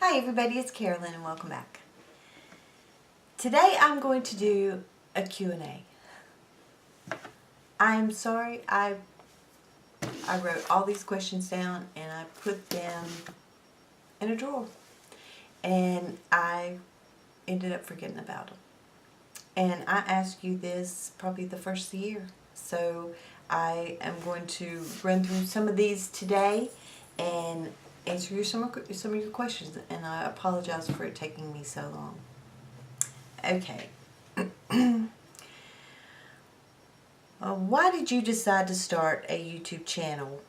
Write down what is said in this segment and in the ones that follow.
Hi everybody, it's Carolyn and welcome back. Today I'm going to do a Q&A. I'm sorry, I wrote all these questions down and I put them in a drawer. And I ended up forgetting about them. And I asked you this probably the first of the year. So I am going to run through some of these today and answer some of your questions, and I apologize for it taking me so long. Okay. Why did you decide to start a YouTube channel,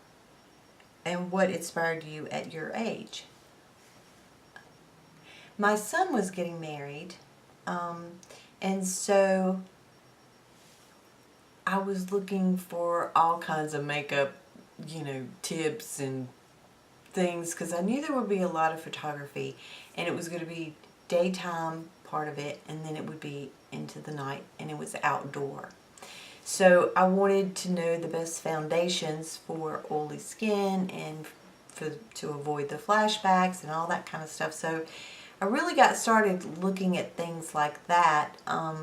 and what inspired you at your age? My son was getting married, and so I was looking for all kinds of makeup, tips and things, because I knew there would be a lot of photography, and it was going to be daytime part of it, and then it would be into the night, and it was outdoor. So I wanted to know the best foundations for oily skin and to avoid the flashbacks and all that kind of stuff. So I really got started looking at things like that. I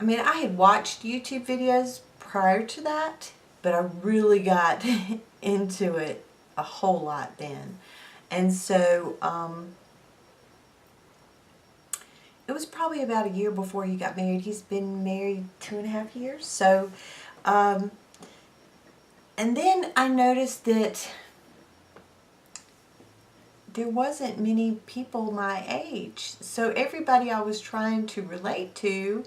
had watched YouTube videos prior to that, but I really got into it a whole lot then. And so it was probably about a year before he got married. He's been married 2.5 years. So and then I noticed that there wasn't many people my age. So everybody I was trying to relate to,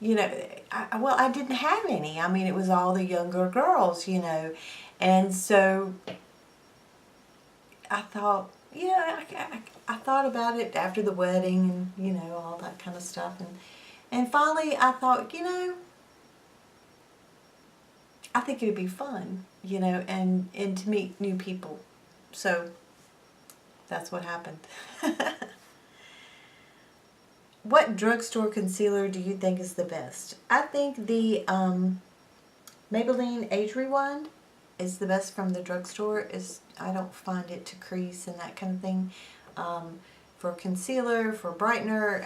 I didn't have any. It was all the younger girls, and so I thought, I thought about it after the wedding and, all that kind of stuff. And finally I thought, I think it would be fun, and to meet new people. So that's what happened. What drugstore concealer do you think is the best? I think the Maybelline Age Rewind is the best from the drugstore. I don't find it to crease and that kind of thing. For concealer, for brightener,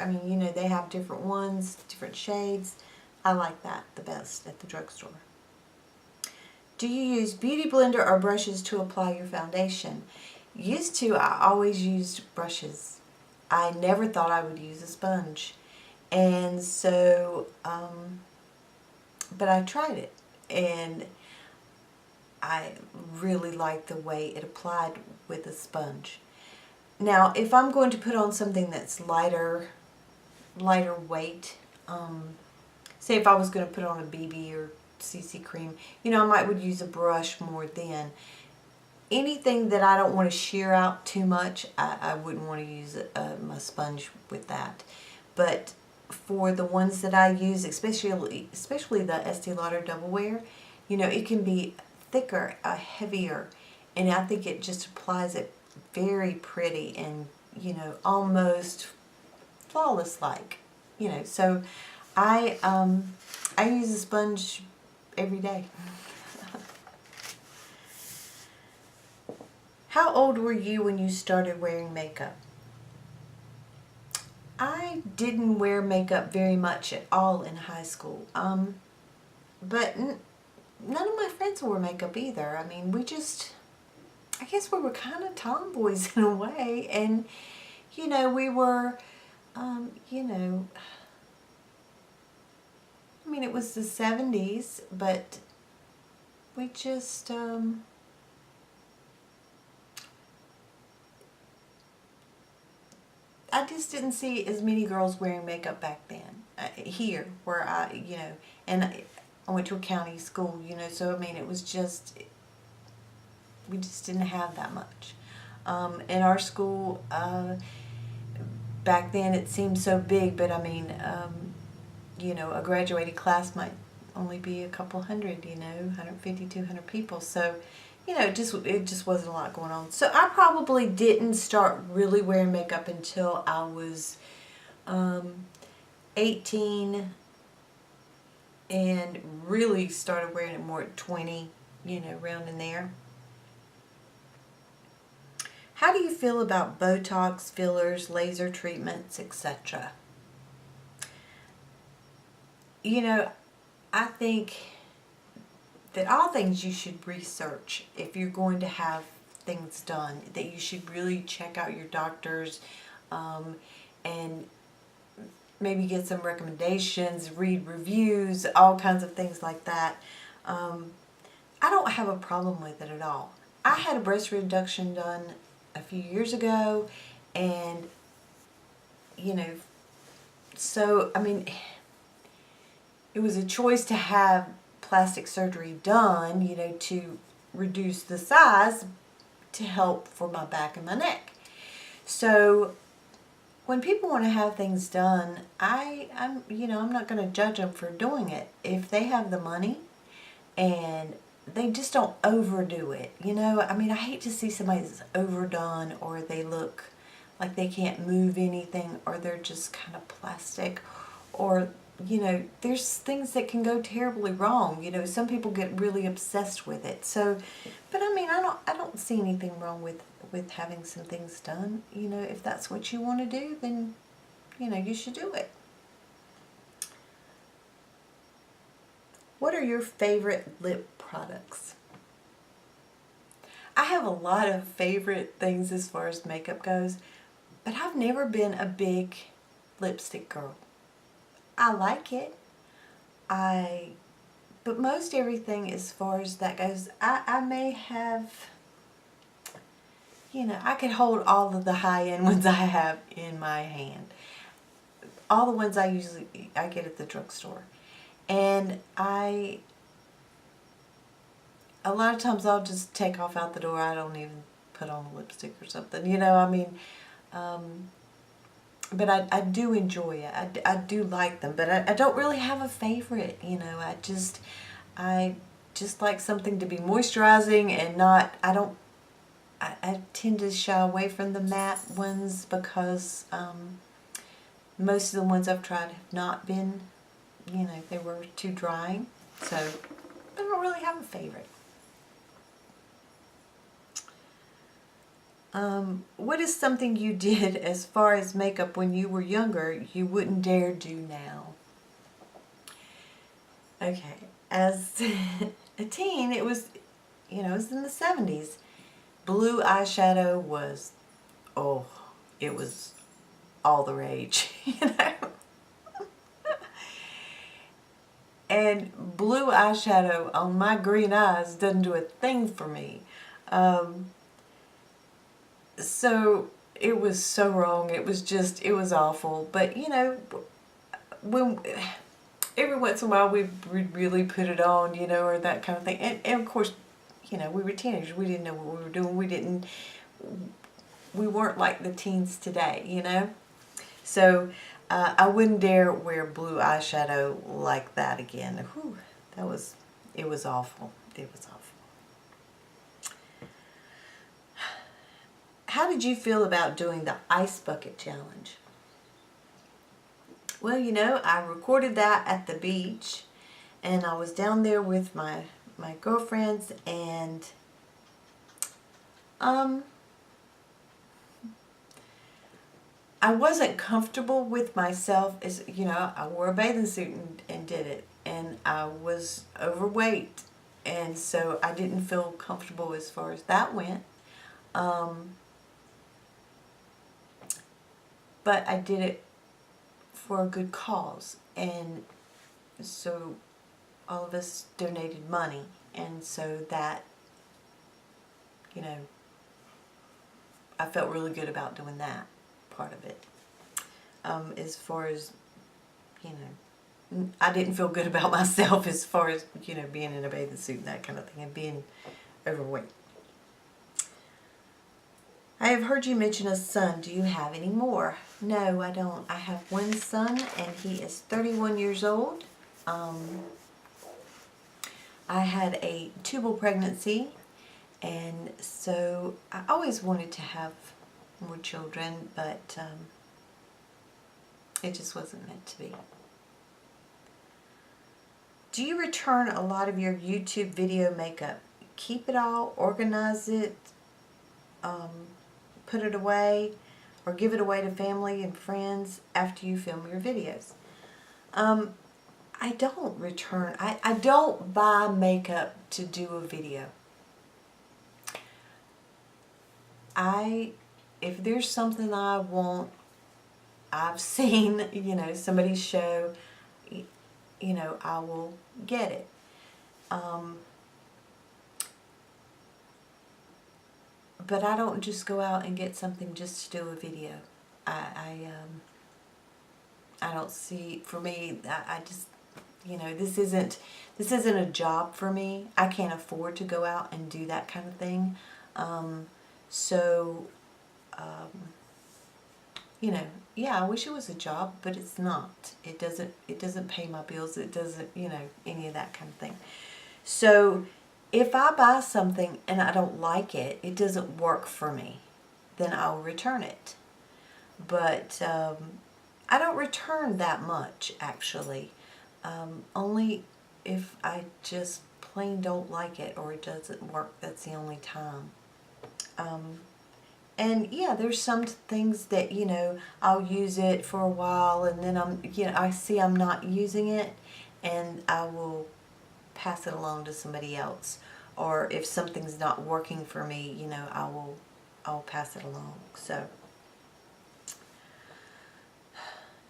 they have different ones, different shades. I like that the best at the drugstore. Do you use beauty blender or brushes to apply your foundation? Used to, I always used brushes. I never thought I would use a sponge. And so, but I tried it, and I really liked the way it applied with a sponge. Now, if I'm going to put on something that's lighter weight, say if I was going to put on a BB or CC cream, I would use a brush more then. Anything that I don't want to shear out too much, I wouldn't want to use my sponge with that. But for the ones that I use, especially the Estee Lauder Double Wear, it can be thicker, heavier, and I think it just applies it very pretty and, almost flawless like, So I use a sponge every day. How old were you when you started wearing makeup? I didn't wear makeup very much at all in high school, but none of my friends wore makeup either. I guess we were kind of tomboys in a way, and, we were, it was the 70s, but we just, I just didn't see as many girls wearing makeup back then, here, where and I went to a county school, so it was just, we just didn't have that much. In our school, back then it seemed so big, but a graduating class might only be a couple hundred, 150, 200 people, so it just wasn't a lot going on. So I probably didn't start really wearing makeup until I was 18, and really started wearing it more at 20, around in there. How do you feel about Botox, fillers, laser treatments, etc.? You know, I think that all things you should research if you're going to have things done, that you should really check out your doctors, and maybe get some recommendations, read reviews, all kinds of things like that. I don't have a problem with it at all. I had a breast reduction done a few years ago, and you know, so I mean, it was a choice to have plastic surgery done, you know, to reduce the size to help for my back and my neck. So when people want to have things done, I'm not going to judge them for doing it. If they have the money and they just don't overdo it, you know. I mean, I hate to see somebody that's overdone, or they look like they can't move anything, or they're just kind of plastic, or you know, there's things that can go terribly wrong. You know, some people get really obsessed with it. So, but I mean, I don't see anything wrong with having some things done. You know, if that's what you want to do, then you know, you should do it. What are your favorite lip products? I have a lot of favorite things as far as makeup goes, but I've never been a big lipstick girl. I like it. But most everything as far as that goes, I may have, you know, I could hold all of the high-end ones I have in my hand. All the ones I get at the drugstore. And a lot of times I'll just take off out the door. I don't even put on a lipstick or something, you know, I mean, but I do enjoy it. I do like them, but I don't really have a favorite, you know. I just like something to be moisturizing and not, I tend to shy away from the matte ones because most of the ones I've tried have not been, you know, they were too drying. So I don't really have a favorite. What is something you did as far as makeup when you were younger you wouldn't dare do now? Okay, as a teen, it was, you know, it was in the 70s. Blue eyeshadow was, oh, it was all the rage, you know. And blue eyeshadow on my green eyes doesn't do a thing for me. So it was so wrong. It was awful. But you know, when every once in a while we'd really put it on, you know, or that kind of thing. And of course, you know, we were teenagers. We didn't know what we were doing. We weren't like the teens today, you know. So I wouldn't dare wear blue eyeshadow like that again. Whew, it was awful. It was awful. How did you feel about doing the ice bucket challenge? Well, you know, I recorded that at the beach, and I was down there with my girlfriends, and I wasn't comfortable with myself. As you know, I wore a bathing suit and did it, and I was overweight, and so I didn't feel comfortable as far as that went. But I did it for a good cause, and so all of us donated money, and so that, you know, I felt really good about doing that part of it. As far as, you know, I didn't feel good about myself as far as, you know, being in a bathing suit and that kind of thing, and being overweight. I have heard you mention a son. Do you have any more? No, I don't. I have one son, and he is 31 years old. I had a tubal pregnancy, and so I always wanted to have more children, but it just wasn't meant to be. Do you return a lot of your YouTube video makeup? Keep it all, organize it, put it away or give it away to family and friends after you film your videos. I don't return, I don't buy makeup to do a video. If there's something I want, I've seen, you know, somebody's show, you know, I will get it. But I don't just go out and get something just to do a video. I don't see, for me, I just, you know, this isn't a job for me. I can't afford to go out and do that kind of thing. You know, yeah, I wish it was a job, but it's not. It doesn't pay my bills. It doesn't, you know, any of that kind of thing. So if I buy something and I don't like it, it doesn't work for me, then I'll return it. But I don't return that much, actually. Only if I just plain don't like it or it doesn't work. That's the only time. And yeah, there's some things that, you know, I'll use it for a while and then I see I'm not using it and I will pass it along to somebody else. Or if something's not working for me, you know, I'll pass it along. So,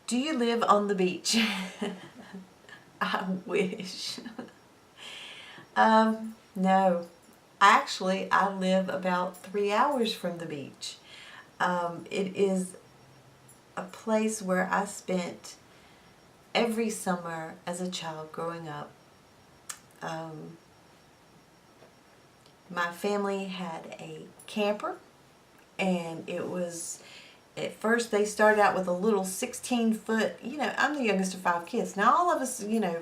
do you live on the beach? I wish. No. Actually, I live about 3 hours from the beach. It is a place where I spent every summer as a child growing up. My family had a camper, and it was, at first they started out with a little 16-foot, you know, I'm the youngest of 5 kids. Now all of us, you know,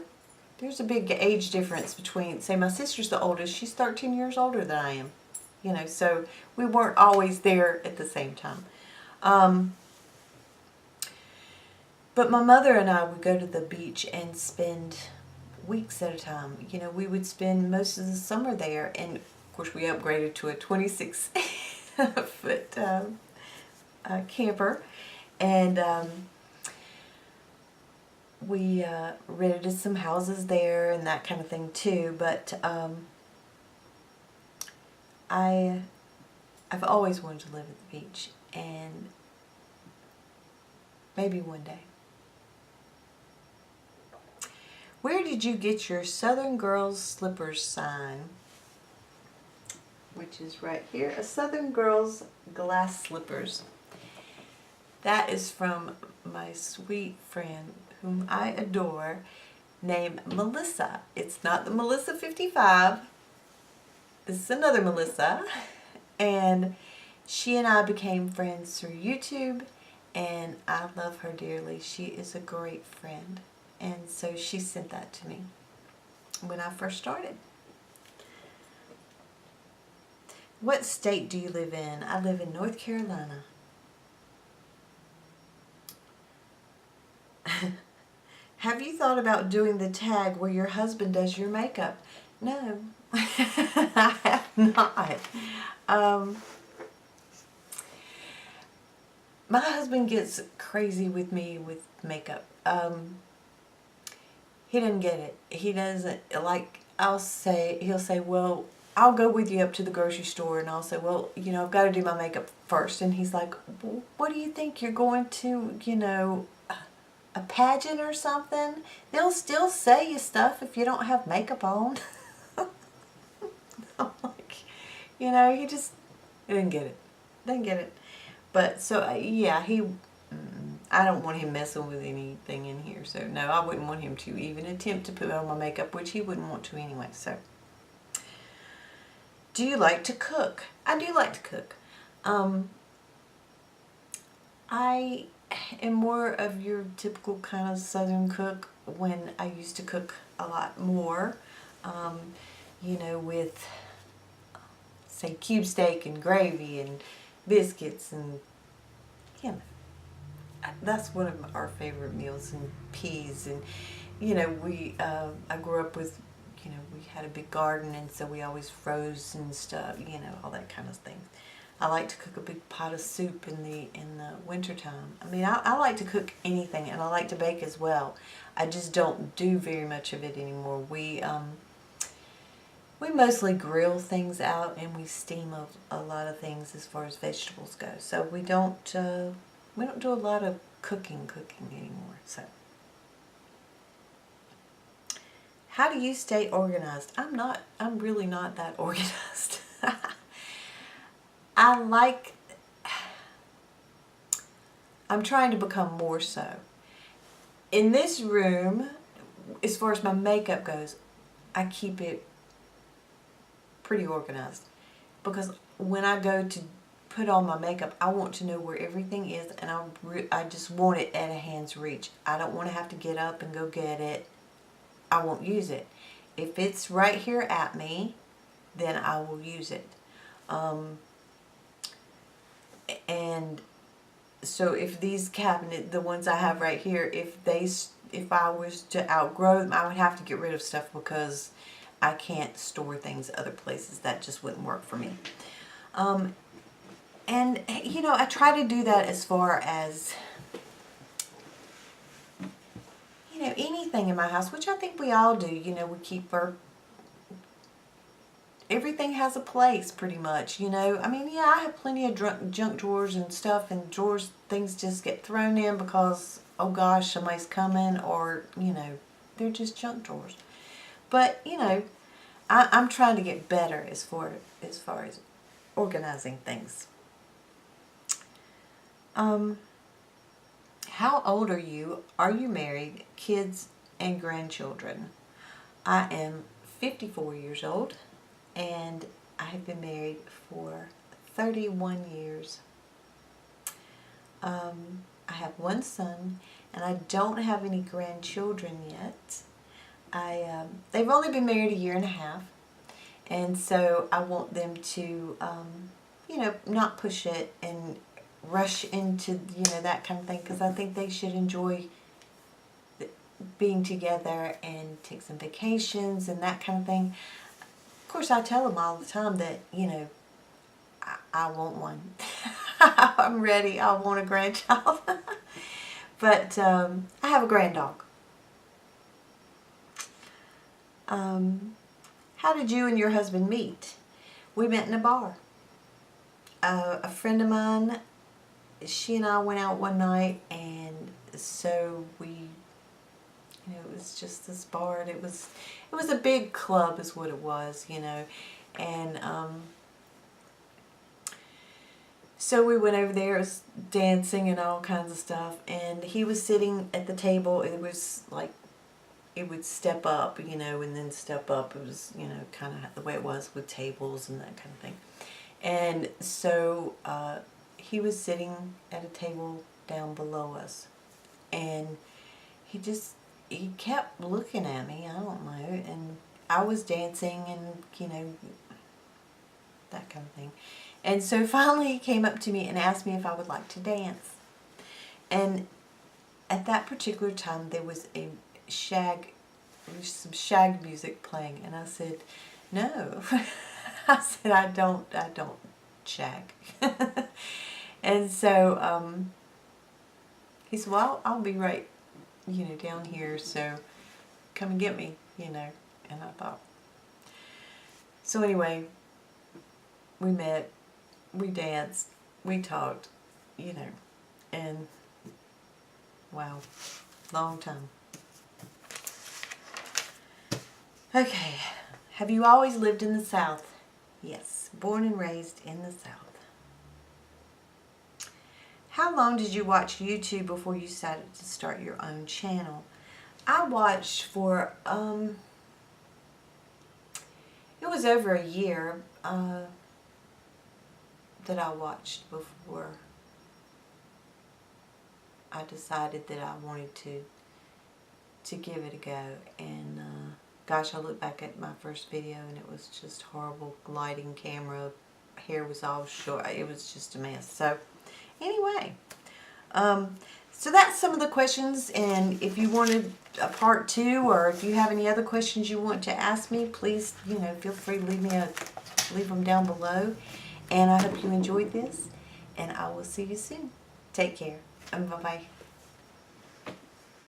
there's a big age difference between, say my sister's the oldest, she's 13 years older than I am. You know, so we weren't always there at the same time. But my mother and I would go to the beach and spend weeks at a time. You know, we would spend most of the summer there, and of course we upgraded to a 26-foot camper, and we rented some houses there and that kind of thing too. But I've always wanted to live at the beach, and maybe one day. Where did you get your Southern Girls Slippers sign? Which is right here. A Southern Girls glass slippers. That is from my sweet friend, whom I adore, named Melissa. It's not the Melissa 55. This is another Melissa. And she and I became friends through YouTube, and I love her dearly. She is a great friend. And so she sent that to me when I first started. What state do you live in? I live in North Carolina. Have you thought about doing the tag where your husband does your makeup? No, I have not. My husband gets crazy with me with makeup. He doesn't get it. He doesn't, like, he'll say, well, I'll go with you up to the grocery store, and I'll say, well, you know, I've got to do my makeup first. And he's like, well, what do you think? You're going to, you know, a pageant or something? They'll still say you stuff if you don't have makeup on. I'm like, you know, he didn't get it. Didn't get it. But, so, yeah, I don't want him messing with anything in here. So, no, I wouldn't want him to even attempt to put on my makeup, which he wouldn't want to anyway. So, do you like to cook? I do like to cook. I am more of your typical kind of Southern cook when I used to cook a lot more. You know, with, say, cube steak and gravy and biscuits and, you know, that's one of our favorite meals, and peas. And, you know, I grew up with, you know, we had a big garden, and so we always froze and stuff, you know, all that kind of thing. I like to cook a big pot of soup in the wintertime. I mean, I like to cook anything, and I like to bake as well. I just don't do very much of it anymore. We mostly grill things out, and we steam a lot of things as far as vegetables go. So we don't do a lot of cooking anymore. So, how do you stay organized? I'm really not that organized. I'm trying to become more so. In this room, as far as my makeup goes, I keep it pretty organized, because when I go to put on my makeup, I want to know where everything is, and I just want it at a hand's reach. I don't want to have to get up and go get it. I won't use it. If it's right here at me, then I will use it. And so if these cabinet, the ones I have right here, if I was to outgrow them, I would have to get rid of stuff, because I can't store things other places. That just wouldn't work for me. And, you know, I try to do that as far as, you know, anything in my house, which I think we all do. You know, we keep everything has a place pretty much, you know. I mean, yeah, I have plenty of junk drawers and stuff, and drawers, things just get thrown in because, oh gosh, somebody's coming, or, you know, they're just junk drawers. But, you know, I'm trying to get better as far as organizing things. How old are you? Are you married? Kids and grandchildren? I am 54 years old, and I have been married for 31 years. I have one son, and I don't have any grandchildren yet. They've only been married a year and a half, and so I want them to, you know, not push it and rush into, you know, that kind of thing, because I think they should enjoy being together and take some vacations and that kind of thing. Of course, I tell them all the time that, you know, I want one. I'm ready. I want a grandchild. But I have a granddog. How did you and your husband meet? We met in a bar. A friend of mine, she and I went out one night, and so we, you know, it was just this bar, and it was a big club is what it was, you know, and so we went over there. It was dancing and all kinds of stuff, and he was sitting at the table. It was like, it would step up, you know, and then step up. It was, you know, kind of the way it was with tables and that kind of thing. And so he was sitting at a table down below us, and he kept looking at me. I don't know, and I was dancing and, you know, that kind of thing. And so finally he came up to me and asked me if I would like to dance. And at that particular time there was some shag music playing, and I said, no. I said, I don't shag. And so he said, well, I'll be right, you know, down here, so come and get me, you know. And I thought, so anyway, we met, we danced, we talked, you know, and wow, long time. Okay, have you always lived in the South? Yes, born and raised in the South. How long did you watch YouTube before you decided to start your own channel? I watched for, it was over a year that I watched before I decided that I wanted to give it a go. And gosh, I look back at my first video and it was just horrible lighting, camera, hair was all short. It was just a mess. So anyway, so that's some of the questions, and if you wanted a part 2, or if you have any other questions you want to ask me, please, you know, feel free to leave them down below. And I hope you enjoyed this, and I will see you soon. Take care, and bye-bye.